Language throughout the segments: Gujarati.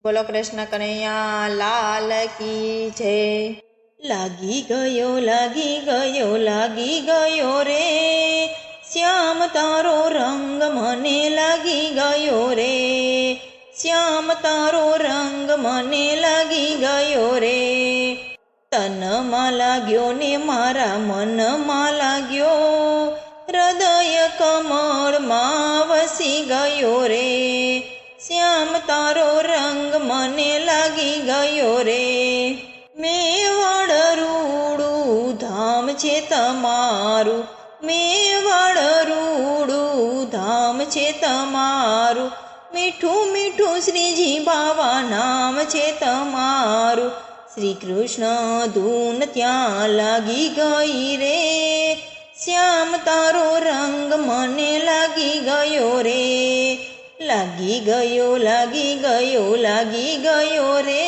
બોલો કૃષ્ણ કનૈયા લાલ કી જય। લાગી ગયો લાગી ગયો લાગી ગયો રે, શ્યામ તારો રંગ મને લાગી ગયો રે, શ્યામ તારો રંગ મને લાગી ગયો રે। તનમાં લાગ્યો ને મારા મનમાં લાગ્યો, હૃદય કમળમાં વસી ગયો રે, શ્યામ તારો રંગ મને લાગી ગયો રે। મેવાડ રૂડું ધામ છે તમારું, મેવાડ રૂડું ધામ છે તમારું, મીઠું મીઠું શ્રીજી બાવા નામ છે તમારું। શ્રી કૃષ્ણ ધૂન ત્યાં લાગી ગઈ રે, શ્યામ તારો રંગ મને લાગી ગયો રે, લાગી ગયો લાગી ગયો લાગી ગયો રે,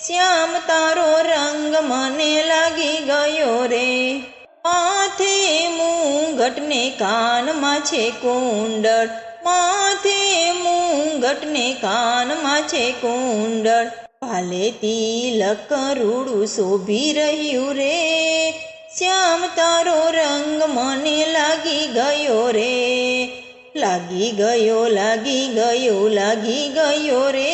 શ્યામ તારો રંગ મને લાગી ગયો રે। માથે મુંગટ ને કાનમાં છે કુંડળ, માથે મુંગટ ને કાનમાં છે કુંડળ, ભાલે તિલક રૂડું શોભી રહ્યું રે, શ્યામ તારો રંગ મને લાગી ગયો રે, લાગી ગયો લાગી ગયો લાગી ગયો રે,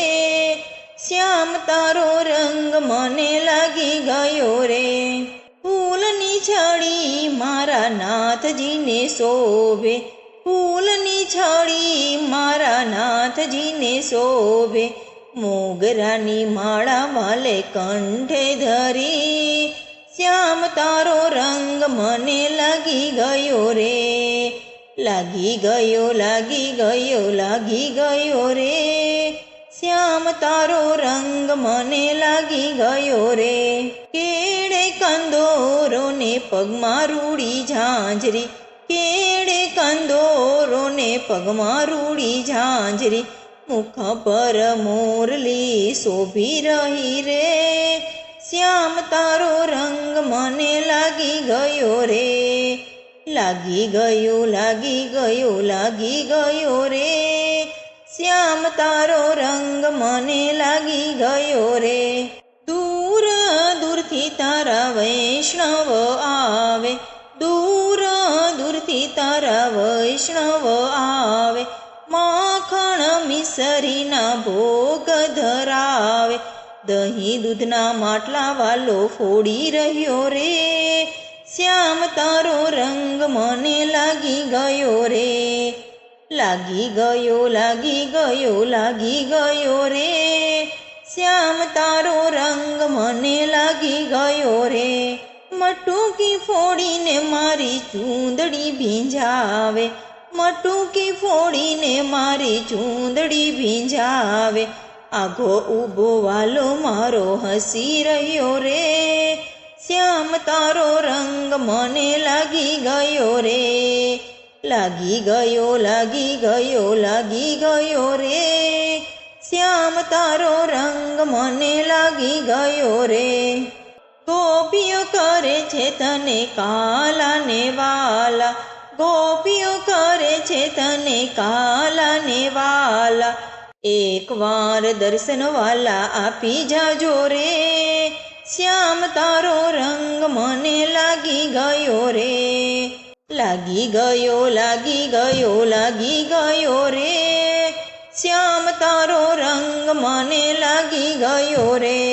શ્યામ તારો રંગ મને લાગી ગયો રે। ફૂલની છડી મારા નાથજીને શોભે, ફૂલની છડી મારા નાથજીને શોભે, મોગરાની માળા વાલે કંઠે ધરી, શ્યામ તારો રંગ મને લાગી ગયો રે, લાગી ગયો લાગી ગયો લાગી ગયો રે, શ્યામ તારો રંગ મને લાગી ગયો રે। કેળે કંદોરો ને પગમાં રૂડી ઝાંઝરી, કેળે કંદોરો ને પગમાં રૂડી ઝાંઝરી, મુખ પર મોરલી શોભી રહી રે, શ્યામ તારો રંગ મને લાગી ગયો રે, લાગી ગયો લાગી ગયો લાગી ગયો રે, શ્યામ તારો રંગ મને લાગી ગયો રે। દૂર દૂરથી તારા વૈષ્ણવ આવે, દૂર દૂરથી તારા વૈષ્ણવ આવે, માખણ મિસરીના ભોગ ધરાવે, દહીં દૂધના માટલા વાલો ફોડી રહ્યો રે, શ્યામ તારો રંગ મને લાગી ગયો રે, લાગી ગયો લાગી ગયો લાગી ગયો રે, શ્યામ તારો રંગ મને લાગી ગયો રે। મટુકી ફોડીને મારી ચૂંદડી ભીંજાવે, મટુકી ફોડીને મારી ચૂંદડી ભીંજાવે, આઘો ઊભો વાલો મારો હસી રહ્યો રે, શ્યામ તારો રંગ મને લાગી ગયો રે, લાગી ગયો લાગી ગયો લાગી ગયો રે, શ્યામ તારો રંગ મને લાગી ગયો રે। ગોપીઓ કરે છે તને કાલા ને વાલા, ગોપીઓ કરે છે તને કાલા ને વાલા, એક વાર દર્શન વાલા આપી જાજો રે, શ્યામ તારો રંગ મને લાગી ગયો રે, લાગી ગયો લાગી ગયો લાગી ગયો રે, શ્યામ તારો રંગ મને લાગી ગયો રે।